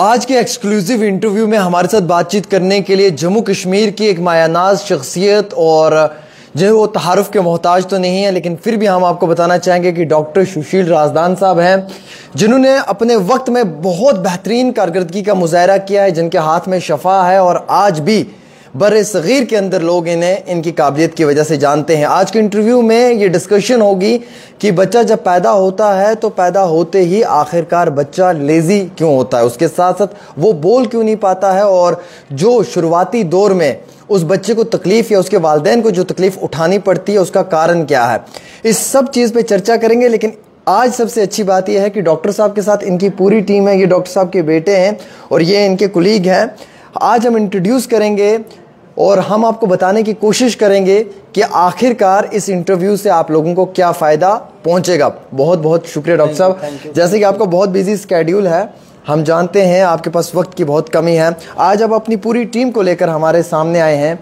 आज के exclusive interview में हमारे साथ बातचीत करने के लिए जम्मू कश्मीर की एक मायानाज शख्सियत और जो वो तारुफ के मोहताज तो नहीं है, लेकिन फिर भी हम आपको बताना चाहेंगे कि डॉक्टर सुशील राजदान साहब हैं, जिन्होंने अपने वक्त में बहुत बेहतरीन कारकर्दगी का मुजाहरा किया है, जिनके हाथ में शफा है और आज भी बर-ए-सगीर के अंदर लोग इन्हें इनकी काबिलियत की वजह से जानते हैं। आज के इंटरव्यू में ये डिस्कशन होगी कि बच्चा जब पैदा होता है तो पैदा होते ही आखिरकार बच्चा लेज़ी क्यों होता है, उसके साथ साथ वो बोल क्यों नहीं पाता है, और जो शुरुआती दौर में उस बच्चे को तकलीफ़ या उसके वालिदैन को जो तकलीफ़ उठानी पड़ती है उसका कारण क्या है। इस सब चीज़ पे चर्चा करेंगे। लेकिन आज सबसे अच्छी बात यह है कि डॉक्टर साहब के साथ इनकी पूरी टीम है। ये डॉक्टर साहब के बेटे हैं और ये इनके कुलीग हैं। आज हम इंट्रोड्यूस करेंगे और हम आपको बताने की कोशिश करेंगे कि आखिरकार इस इंटरव्यू से आप लोगों को क्या फ़ायदा पहुंचेगा। बहुत बहुत शुक्रिया डॉक्टर साहब। जैसे कि आपका बहुत बिजी स्केड्यूल है, हम जानते हैं आपके पास वक्त की बहुत कमी है। आज आप अपनी पूरी टीम को लेकर हमारे सामने आए हैं।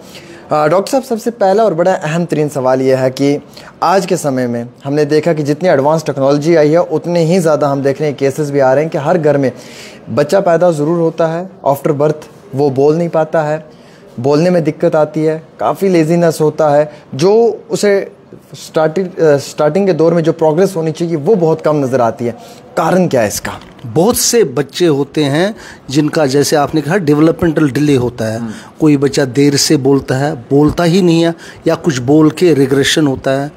डॉक्टर साहब, सबसे पहला और बड़ा अहम तरीन सवाल यह है कि आज के समय में हमने देखा कि जितनी एडवांस टेक्नोलॉजी आई है उतने ही ज़्यादा हम देख रहे हैं केसेस भी आ रहे हैं कि हर घर में बच्चा पैदा ज़रूर होता है, आफ्टर बर्थ वो बोल नहीं पाता है, बोलने में दिक्कत आती है, काफ़ी लेजीनेस होता है, जो उसे स्टार्टिंग के दौर में जो प्रोग्रेस होनी चाहिए वो बहुत कम नज़र आती है। कारण क्या है इसका? बहुत से बच्चे होते हैं जिनका, जैसे आपने कहा, डेवलपमेंटल डिले होता है। कोई बच्चा देर से बोलता है, बोलता ही नहीं है, या कुछ बोल के रिग्रेशन होता है,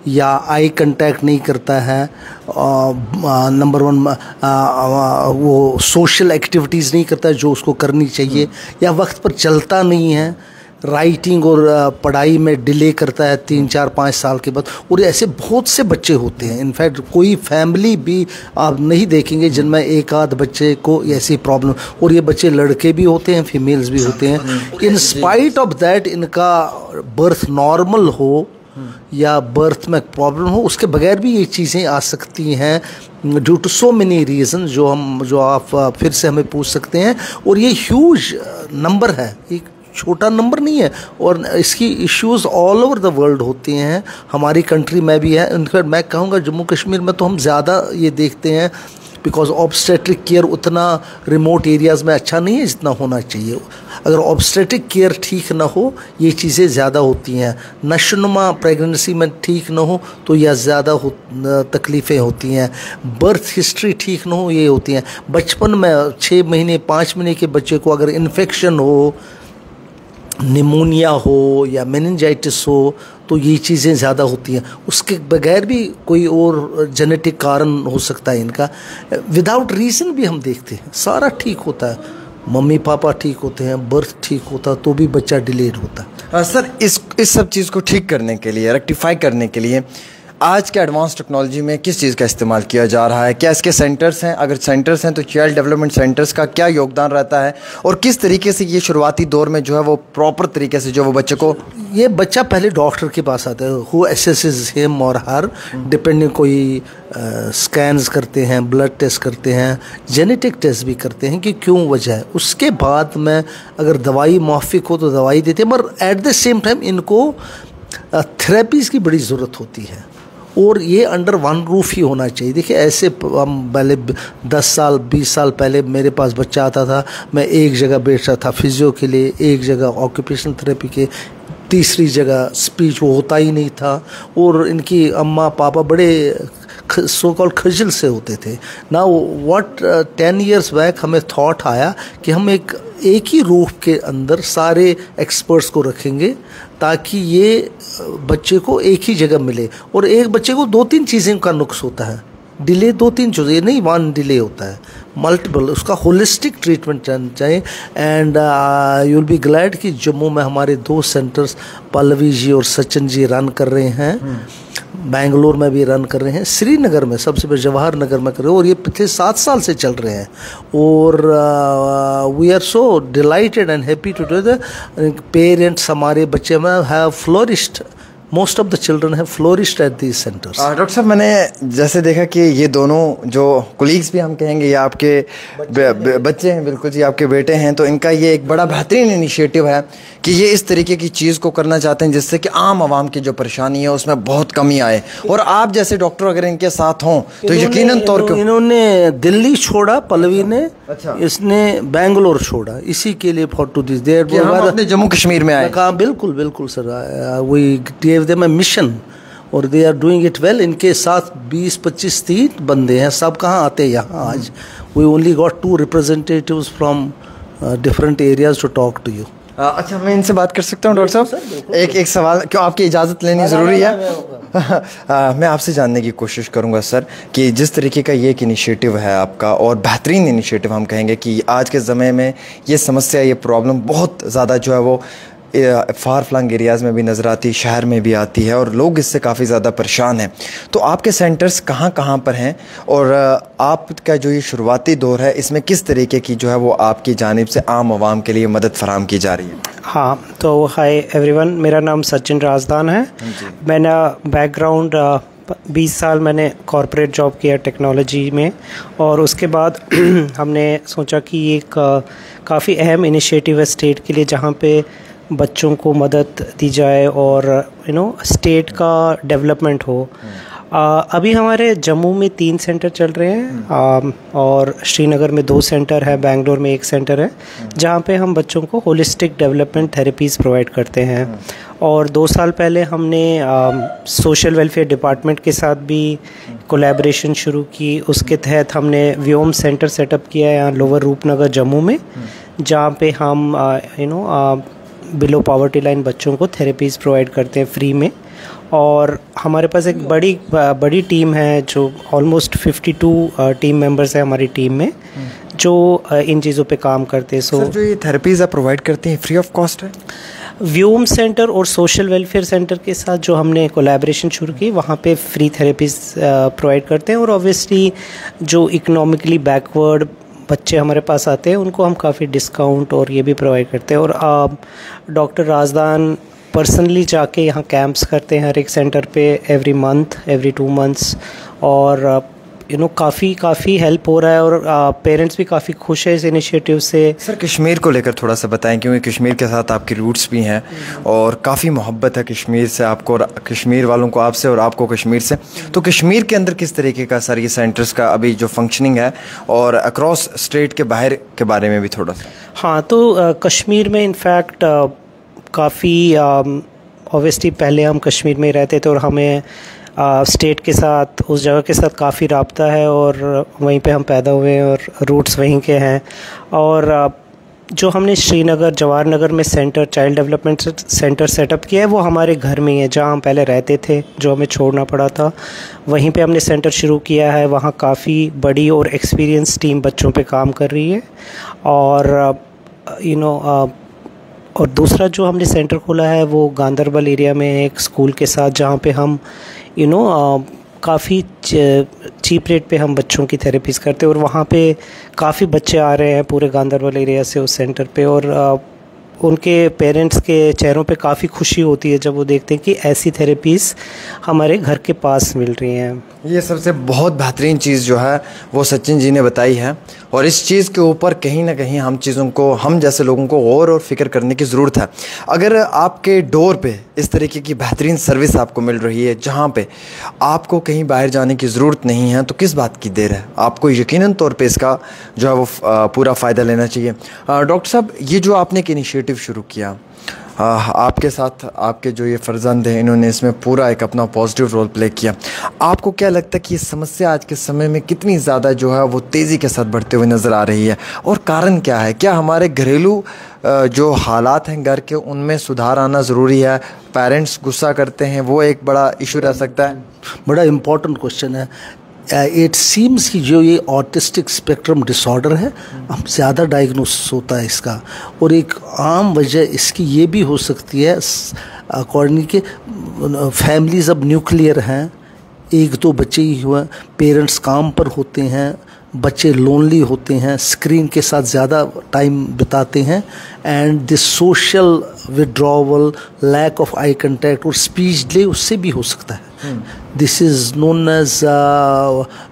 या आई कांटेक्ट नहीं करता है। नंबर वन, वो सोशल एक्टिविटीज़ नहीं करता है जो उसको करनी चाहिए, या वक्त पर चलता नहीं है, राइटिंग और पढ़ाई में डिले करता है 3-4-5 साल के बाद। और ऐसे बहुत से बच्चे होते हैं। इनफैक्ट कोई फैमिली भी आप नहीं देखेंगे जिनमें एक आध बच्चे को ऐसी प्रॉब्लम, और ये बच्चे लड़के भी होते हैं, फीमेल्स भी होते हैं। इन स्पाइट ऑफ दैट इनका बर्थ नॉर्मल हो या बर्थ में प्रॉब्लम हो, उसके बगैर भी ये चीज़ें आ सकती हैं due to so many reason, जो आप फिर से हमें पूछ सकते हैं। और ये ह्यूज नंबर है, एक छोटा नंबर नहीं है, और इसकी issues all over the world होती हैं। हमारी कंट्री में भी है। इनफैक्ट मैं कहूँगा जम्मू कश्मीर में तो हम ज़्यादा ये देखते हैं, बिकॉज ऑब्स्टेट्रिक केयर उतना रिमोट एरियाज़ में अच्छा नहीं है जितना होना चाहिए। अगर ऑब्स्टेट्रिक केयर ठीक ना हो ये चीज़ें ज़्यादा होती हैं। नशोनुमा प्रेगनेंसी में ठीक ना हो तो यह ज़्यादा तकलीफ़ें होती हैं। बर्थ हिस्ट्री ठीक ना हो ये होती हैं। बचपन में 6 महीने 5 महीने के बच्चे को अगर इन्फेक्शन हो, निमोनिया हो या मेनिंजाइटिस हो, तो ये चीज़ें ज़्यादा होती हैं। उसके बगैर भी कोई और जेनेटिक कारण हो सकता है इनका। विदाउट रीज़न भी हम देखते हैं सारा ठीक होता है, मम्मी पापा ठीक होते हैं, बर्थ ठीक होता तो भी बच्चा डिलेड होता है। सर, इस सब चीज़ को ठीक करने के लिए, रेक्टिफाई करने के लिए आज के एडवांस टेक्नोलॉजी में किस चीज़ का इस्तेमाल किया जा रहा है? क्या इसके सेंटर्स हैं? अगर सेंटर्स हैं तो चाइल्ड डेवलपमेंट सेंटर्स का क्या योगदान रहता है, और किस तरीके से ये शुरुआती दौर में जो है वो प्रॉपर तरीके से जो वो बच्चे को, ये बच्चा पहले डॉक्टर के पास आता है, हु असेसेस हिम और हर, डिपेंडिंग, कोई स्कैन्स करते हैं, ब्लड टेस्ट करते हैं, जेनेटिक टेस्ट भी करते हैं कि क्यों वजह है। उसके बाद में अगर दवाई मुआफिक हो तो दवाई देते हैं, मगर एट द सेम टाइम इनको थेरेपीज़ की बड़ी ज़रूरत होती है, और ये अंडर वन रूफ ही होना चाहिए। देखिए, ऐसे हम पहले 10 साल 20 साल पहले मेरे पास बच्चा आता था, मैं एक जगह बैठता था फिजियो के लिए, एक जगह ऑक्यूपेशनल थेरेपी के, तीसरी जगह स्पीच, वो होता ही नहीं था। और इनकी अम्मा पापा बड़े सो कॉल्ड खजल से होते थे ना। व्हाट 10 years बैक हमें थॉट आया कि हम एक ही रूफ के अंदर सारे एक्सपर्ट्स को रखेंगे ताकि ये बच्चे को एक ही जगह मिले। और एक बच्चे को 2-3 चीज़ें का नुक्स होता है, डिले 2-3 चीज़ें नहीं, 1 डिले होता है, मल्टीपल, उसका होलिस्टिक ट्रीटमेंट चाहिए। And you will be glad कि जम्मू में हमारे 2 सेंटर्स पल्लवी जी और सचिन जी रन कर रहे हैं, बेंगलोर में भी रन कर रहे हैं, श्रीनगर में सबसे पहले जवाहर नगर में कर रहे हैं, और ये पिछले 7 साल से चल रहे हैं। और we are so delighted and happy to do the parents, हमारे बच्चे में have flourished most of the children have flourished at these centers. Doctor साहब, मैंने जैसे देखा कि ये दोनों जो कोलीग्स भी हम कहेंगे या आपके बच्चे हैं, बिल्कुल जी आपके बेटे हैं, तो इनका ये एक बड़ा बेहतरीन इनिशिएटिव है कि ये इस तरीके की चीज़ को करना चाहते हैं जिससे कि आम आवाम की जो परेशानी है उसमें बहुत कमी आए। और आप जैसे डॉक्टर अगर इनके साथ हों तो यकीनन तौर पर इन्होंने दिल्ली छोड़ा, पल्लवी ने, अच्छा, इसने बेंगलोर छोड़ा इसी के लिए फॉर टू दिस देयर अपने जम्मू कश्मीर में आए। कहा बिल्कुल बिल्कुल sir, we give them a mission और they are doing it well. इनके साथ 20-25-30 बंदे हैं, सब कहाँ आते हैं यहाँ आज। We only got 2 representatives from different areas to talk to you. अच्छा, मैं इनसे बात कर सकता हूँ डॉक्टर साहब? एक सवाल, क्यों आपकी इजाज़त लेनी ज़रूरी है? मैं आपसे जानने की कोशिश करूंगा सर कि जिस तरीके का ये एक इनिशिएटिव है आपका, और बेहतरीन इनिशिएटिव हम कहेंगे कि आज के ज़माने में ये समस्या, ये प्रॉब्लम बहुत ज़्यादा जो है वो फार फ्लंग एरियाज़ में भी नज़र आती है, शहर में भी आती है और लोग इससे काफ़ी ज़्यादा परेशान हैं। तो आपके सेंटर्स कहाँ कहाँ पर हैं और आपका जो ये शुरुआती दौर है इसमें किस तरीके की जो है वो आपकी जानिब से आम आवाम के लिए मदद फराहम की जा रही है? हाँ, तो हाय एवरीवन, मेरा नाम सचिन राजदान है। मैंने बैकग्राउंड 20 साल मैंने कॉरपोरेट जॉब किया टेक्नोलॉजी में, और उसके बाद हमने सोचा कि ये एक काफ़ी अहम इनिशिएटिव है स्टेट के लिए जहाँ पे बच्चों को मदद दी जाए और स्टेट का डेवलपमेंट हो। अभी हमारे जम्मू में 3 सेंटर चल रहे हैं और श्रीनगर में 2 सेंटर है, बेंगलोर में 1 सेंटर है, जहाँ पे हम बच्चों को होलिस्टिक डेवलपमेंट थेरेपीज़ प्रोवाइड करते हैं। और 2 साल पहले हमने सोशल वेलफेयर डिपार्टमेंट के साथ भी कोलैबोरेशन शुरू की। उसके तहत हमने व्योम सेंटर सेटअप किया है यहाँ लोअर रूपनगर जम्मू में, जहाँ पे हम बिलो पॉवर्टी लाइन बच्चों को थेरेपीज़ प्रोवाइड करते हैं फ्री में। और हमारे पास एक बड़ी टीम है जो ऑलमोस्ट 52 टीम मेंबर्स है हमारी टीम में, जो इन चीज़ों पे काम करते हैं। सर, जो ये थेरेपीज़ आप प्रोवाइड करते हैं फ्री ऑफ कॉस्ट है? व्योम सेंटर और सोशल वेलफेयर सेंटर के साथ जो हमने कोलैबोरेशन शुरू की, वहाँ पे फ्री थेरेपीज़ प्रोवाइड करते हैं। और ऑब्वियसली जो इकोनॉमिकली बैकवर्ड बच्चे हमारे पास आते हैं उनको हम काफ़ी डिस्काउंट और ये भी प्रोवाइड करते हैं। और डॉक्टर राजदान पर्सनली जाके यहाँ कैंप्स करते हैं हर एक सेंटर पे, एवरी मंथ, एवरी 2 मंथ्स, और काफ़ी हेल्प हो रहा है और पेरेंट्स भी काफ़ी खुश है इस इनिशिएटिव से। सर, कश्मीर को लेकर थोड़ा सा बताएं, क्योंकि कश्मीर के साथ आपकी रूट्स भी हैं और काफ़ी मोहब्बत है कश्मीर से आपको, और कश्मीर वालों को आपसे और आपको कश्मीर से। तो कश्मीर के अंदर किस तरीके का सर ये सेंटर्स का अभी जो फंक्शनिंग है, और अक्रॉस स्टेट के बाहर के बारे में भी थोड़ा सा? हाँ, तो कश्मीर में इनफैक्ट काफ़ी ऑब्वियसली पहले हम कश्मीर में रहते थे और हमें स्टेट के साथ, उस जगह के साथ काफ़ी राब्ता है और वहीं पे हम पैदा हुए हैं और रूट्स वहीं के हैं। और जो हमने श्रीनगर जवाहर नगर में centre, child development centre setup किया है, वो हमारे घर में ही है जहाँ हम पहले रहते थे, जो हमें छोड़ना पड़ा था। वहीं पे हमने सेंटर शुरू किया है। वहाँ काफ़ी बड़ी और एक्सपीरियंस टीम बच्चों पे काम कर रही है। और और दूसरा जो हमने सेंटर खोला है वो गांदरबल एरिया में एक स्कूल के साथ, जहाँ पे हम काफ़ी चीप रेट पे हम बच्चों की थेरेपीज़ करते हैं। और वहाँ पे काफ़ी बच्चे आ रहे हैं पूरे गांदरबल एरिया से उस सेंटर पे, और उनके पेरेंट्स के चेहरों पे काफ़ी खुशी होती है जब वो देखते हैं कि ऐसी थेरेपीज़ हमारे घर के पास मिल रही हैं। ये सबसे बहुत बेहतरीन चीज़ जो है वो सचिन जी ने बताई है, और इस चीज़ के ऊपर कहीं ना कहीं हम चीज़ों को, हम जैसे लोगों को गौर और फिक्र करने की ज़रूरत है। अगर आपके डोर पे इस तरीके की बेहतरीन सर्विस आपको मिल रही है जहाँ पे आपको कहीं बाहर जाने की ज़रूरत नहीं है, तो किस बात की देर है? आपको यकीनन तौर पे इसका जो है वो पूरा फ़ायदा लेना चाहिए। डॉक्टर साहब, ये जो आपने एक इनिशिएटिव शुरू किया, आपके साथ आपके जो ये फर्जंद हैं, इन्होंने इसमें पूरा एक अपना पॉजिटिव रोल प्ले किया। आपको क्या लगता है कि ये समस्या आज के समय में कितनी ज़्यादा जो है वो तेज़ी के साथ बढ़ते हुए नज़र आ रही है, और कारण क्या है? क्या हमारे घरेलू जो हालात हैं घर के, उनमें सुधार आना ज़रूरी है? पेरेंट्स गुस्सा करते हैं, वो एक बड़ा इशू रह सकता है। बड़ा इम्पोर्टेंट क्वेश्चन है। इट सीम्स कि जो ये ऑटिस्टिक स्पेक्ट्रम डिसऑर्डर है, अब ज़्यादा डायग्नोसिस होता है इसका, और एक आम वजह इसकी ये भी हो सकती है अकॉर्डिंग के फैमिलीज़ अब न्यूक्लियर हैं, 1-2 बच्चे ही हुए, पेरेंट्स काम पर होते हैं, बच्चे लोनली होते हैं, स्क्रीन के साथ ज़्यादा टाइम बिताते हैं, and this social withdrawal, lack of eye contact और स्पीच डिले उससे भी हो सकता है। This is known as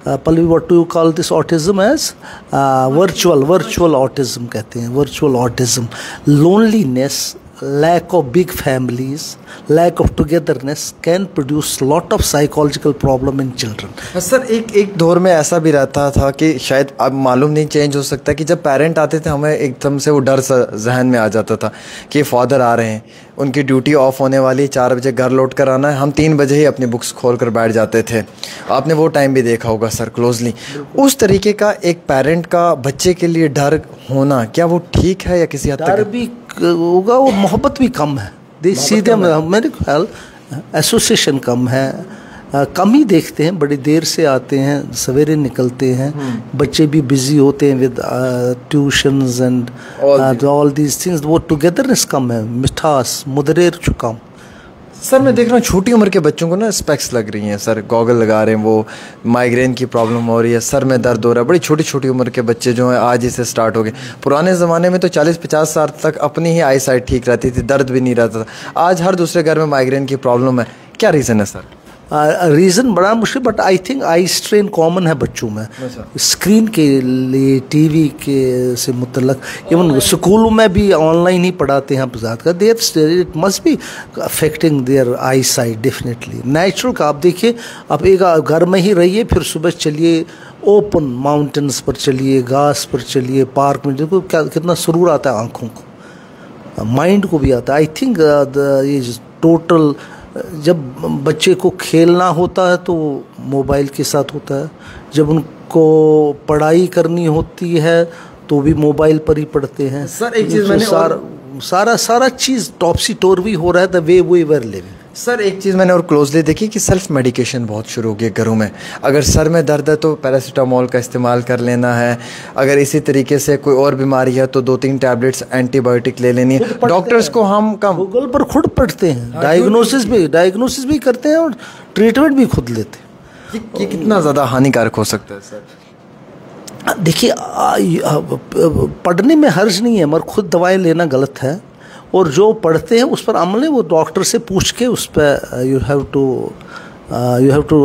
Pallavi, what do you call this autism as? Virtual autism कहते हैं, virtual autism. Loneliness, lack of big families, lack of togetherness can produce lot of psychological problem in children. Sir एक दौर में ऐसा भी रहता था कि शायद अब मालूम नहीं चेंज हो सकता कि जब पेरेंट आते थे हमें एकदम से वो डर सा जहन में आ जाता था कि फादर आ रहे हैं, उनकी ड्यूटी ऑफ होने वाली, 4 बजे घर लौट कर आना है, हम 3 बजे ही अपनी बुक्स खोल कर बैठ जाते थे। आपने वो टाइम भी देखा होगा सर क्लोजली। उस तरीके का एक पेरेंट का बच्चे के लिए डर होना, क्या वो ठीक है या किसी हद तक? डर भी होगा और मोहब्बत भी कम है। सीधे मेरे ख्याल एसोसिएशन कम है, कम ही देखते हैं, बड़ी देर से आते हैं, सवेरे निकलते हैं, बच्चे भी बिजी होते हैं with tuitions and all these things. वो टुगेदरनेस कम है, मिठास, मुदरेर कम। सर मैं देख रहा हूँ छोटी उम्र के बच्चों को ना स्पेक्स लग रही हैं सर, गॉगल लगा रहे हैं, वो माइग्रेन की प्रॉब्लम हो रही है, सर में दर्द हो रहा है। बड़ी छोटी छोटी उम्र के बच्चे जो हैं आज इसे स्टार्ट हो गए। पुराने ज़माने में तो 40-50 साल तक अपनी ही आई साइट ठीक रहती थी, दर्द भी नहीं रहता था। आज हर दूसरे घर में माइग्रेन की प्रॉब्लम है, क्या रीज़न है सर? रीज़न बड़ा मुश्किल, but I think eye strain common है बच्चों में। स्क्रीन के लिए, टीवी के से मुतल्लक, इवन स्कूलों में भी ऑनलाइन ही पढ़ाते हैं ज़्यादा, there it must be affecting their eyesight definitely. Natural का आप देखिए, आप एक घर में ही रहिए, फिर सुबह चलिए ओपन माउंटेन्स पर चलिए, घास पर चलिए, पार्क में, देखो क्या कितना सुरूर आता है आँखों को, माइंड को भी आता है। आई थिंक ये टोटल, जब बच्चे को खेलना होता है तो मोबाइल के साथ होता है, जब उनको पढ़ाई करनी होती है तो भी मोबाइल पर ही पढ़ते हैं। सर एक चीज़ मैंने सारा चीज़ टॉपसी टोरवी हो रहा है, the way we were living. Sir एक चीज़ मैंने और क्लोजली देखी कि सेल्फ मेडिकेशन बहुत शुरू हो गई घरों में। अगर सर में दर्द है तो पैरासीटामोल का इस्तेमाल कर लेना है, अगर इसी तरीके से कोई और बीमारी है तो 2-3 टैबलेट्स एंटीबायोटिक ले लेनी है। डॉक्टर्स को हम कम गूगल पर खुद पढ़ते हैं, डायग्नोसिस भी करते हैं और ट्रीटमेंट भी खुद लेते हैं। ये कितना ज़्यादा हानिकारक हो सकता है सर? देखिए, पढ़ने में हर्ज नहीं है, मगर खुद दवाएं लेना गलत है, और जो पढ़ते हैं उस पर अमल है, वो डॉक्टर से पूछ के उस पर you have to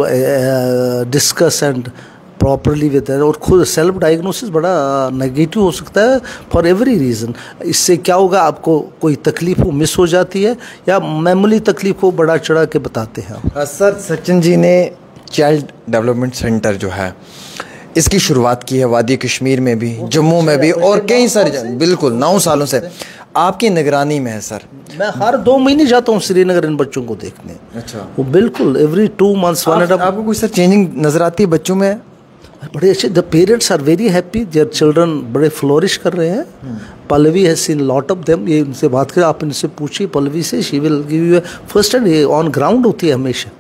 discuss and properly with. और खुद सेल्फ डायग्नोसिस बड़ा नेगेटिव हो सकता है फॉर एवरी रीज़न। इससे क्या होगा, आपको कोई तकलीफ हो मिस हो जाती है, या मामूली तकलीफ को बड़ा चढ़ा के बताते हैं। सर सचिन जी ने चाइल्ड डेवलपमेंट सेंटर जो है इसकी शुरुआत की है वादी कश्मीर में भी, जम्मू में भी, और कई सारे, बिल्कुल 9 सालों से आपकी निगरानी में है सर। मैं हर 2 महीने जाता हूँ श्रीनगर इन बच्चों को देखने। अच्छा, वो बिल्कुल एवरी 2 months 1.5। आपको कुछ सर चेंजिंग नजर आती है बच्चों में? बड़े अच्छे, the parents are very happy, their children बड़े फ्लोरिश कर रहे हैं। Pallavi has seen lot of them. ये उनसे बात करें, आप इनसे पूछिए पल्लवी से, she will give you first hand. ये ऑन ग्राउंड होती है, हमेशा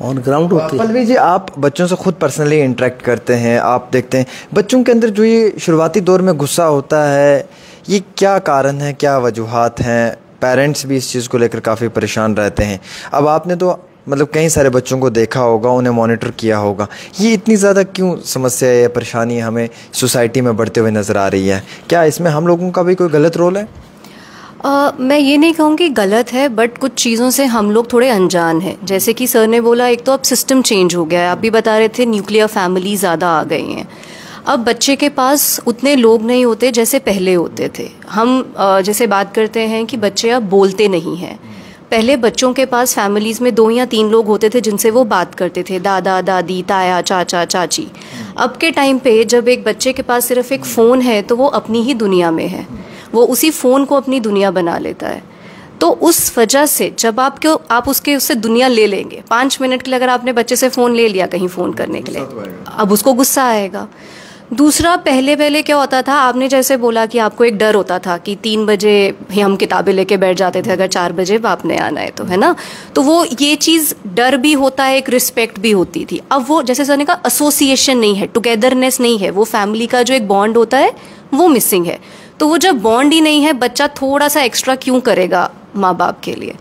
ऑन ग्राउंड होती है। पल्लवी जी, आप बच्चों से खुद पर्सनली इंटरेक्ट करते हैं, आप देखते हैं बच्चों के अंदर जो ये शुरुआती दौर में गुस्सा होता है, ये क्या कारण है, क्या वजूहात हैं? पेरेंट्स भी इस चीज़ को लेकर काफ़ी परेशान रहते हैं। अब आपने तो मतलब कई सारे बच्चों को देखा होगा, उन्हें मॉनिटर किया होगा, ये इतनी ज़्यादा क्यों समस्या या परेशानी हमें सोसाइटी में बढ़ते हुए नज़र आ रही है? क्या इसमें हम लोगों का भी कोई गलत रोल है? मैं ये नहीं कहूँगी गलत है, बट कुछ चीज़ों से हम लोग थोड़े अनजान हैं। जैसे कि सर ने बोला, एक तो अब सिस्टम चेंज हो गया है, आप भी बता रहे थे न्यूक्लियर फैमिली ज़्यादा आ गई हैं। अब बच्चे के पास उतने लोग नहीं होते जैसे पहले होते थे। हम जैसे बात करते हैं कि बच्चे अब बोलते नहीं हैं। पहले बच्चों के पास फैमिलीज़ में 2 या 3 लोग होते थे जिनसे वो बात करते थे, दादा दादी, ताया चाचा चाची। अब के टाइम पे जब एक बच्चे के पास सिर्फ एक फ़ोन है तो वो अपनी ही दुनिया में है, वो उसी फ़ोन को अपनी दुनिया बना लेता है। तो उस वजह से जब आप उससे दुनिया ले लेंगे, 5 मिनट के लिए अगर आपने बच्चे से फ़ोन ले लिया कहीं फ़ोन करने के लिए, अब उसको गुस्सा आएगा। दूसरा, पहले क्या होता था, आपने जैसे बोला कि आपको एक डर होता था कि 3 बजे ही हम किताबें लेके बैठ जाते थे, अगर 4 बजे बाप ने आना है तो, है ना। तो वो ये चीज़ डर भी होता है, एक रिस्पेक्ट भी होती थी। अब वो जैसे सर ने कहा, एसोसिएशन नहीं है, टुगेदरनेस नहीं है, वो फैमिली का जो एक बॉन्ड होता है वो मिसिंग है। तो वो जब बॉन्ड ही नहीं है, बच्चा थोड़ा सा एक्स्ट्रा क्यों करेगा माँ बाप के लिए?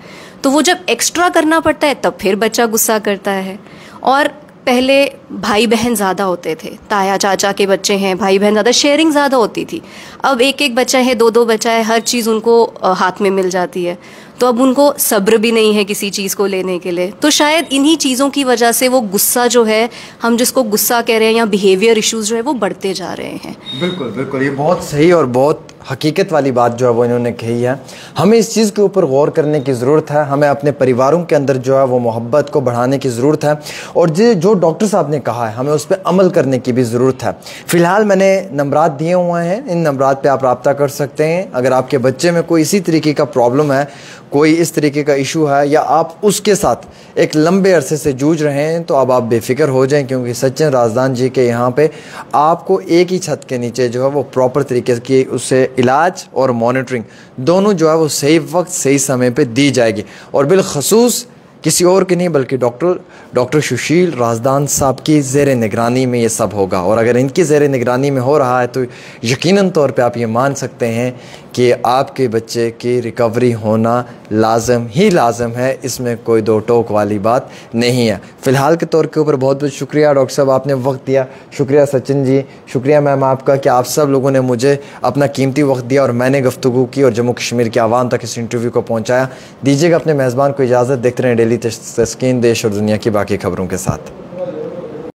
तो वो जब एक्स्ट्रा करना पड़ता है तब फिर बच्चा गुस्सा करता है। और पहले भाई बहन ज़्यादा होते थे, ताया चाचा के बच्चे हैं, भाई बहन ज़्यादा, शेयरिंग ज़्यादा होती थी। अब एक एक बच्चा है, दो दो बच्चा है, हर चीज़ उनको हाथ में मिल जाती है, तो अब उनको सब्र भी नहीं है किसी चीज़ को लेने के लिए। तो शायद इन्हीं चीज़ों की वजह से वो गुस्सा जो है, हम जिसको गुस्सा कह रहे हैं, या बिहेवियर इश्यूज जो है वो बढ़ते जा रहे हैं। बिल्कुल बिल्कुल, ये बहुत सही और बहुत हकीकत वाली बात जो है वो इन्होंने कही है। हमें इस चीज़ के ऊपर गौर करने की ज़रूरत है, हमें अपने परिवारों के अंदर जो है वो मोहब्बत को बढ़ाने की ज़रूरत है, और जो डॉक्टर साहब ने कहा है हमें उस पर अमल करने की भी ज़रूरत है। फ़िलहाल मैंने नंबरात दिए हुए हैं, इन नंबरात पे आप रब्ता कर सकते हैं। अगर आपके बच्चे में कोई इसी तरीके का प्रॉब्लम है, कोई इस तरीके का इशू है, या आप उसके साथ एक लंबे अरसे से जूझ रहे हैं, तो अब आप बेफिक्र हो जाएं, क्योंकि सचिन राजदान जी के यहाँ पे आपको एक ही छत के नीचे जो है वो प्रॉपर तरीके की उससे इलाज और मॉनिटरिंग दोनों जो है वो सही वक्त सही समय पे दी जाएगी। और बिलखसूस किसी और की नहीं बल्कि डॉक्टर सुशील राजदान साहब की ज़ेर निगरानी में ये सब होगा। और अगर इनकी ज़ेर निगरानी में हो रहा है तो यकीनन तौर पे आप ये मान सकते हैं कि आपके बच्चे की रिकवरी होना लाजम ही लाजम है, इसमें कोई दो टोक वाली बात नहीं है। फ़िलहाल के तौर के ऊपर बहुत बहुत शुक्रिया डॉक्टर साहब, आपने वक्त दिया। शुक्रिया सचिन जी, शुक्रिया मैम आपका कि आप सब लोगों ने मुझे अपना कीमती वक्त दिया और मैंने गुफ्तगू की और जम्मू कश्मीर की आवाम तक इस इंटरव्यू को पहुँचाया। दीजिएगा अपने मेज़बान को इजाज़त। देखते रहें डेली तस्कीन, देश और दुनिया की बाकी खबरों के साथ।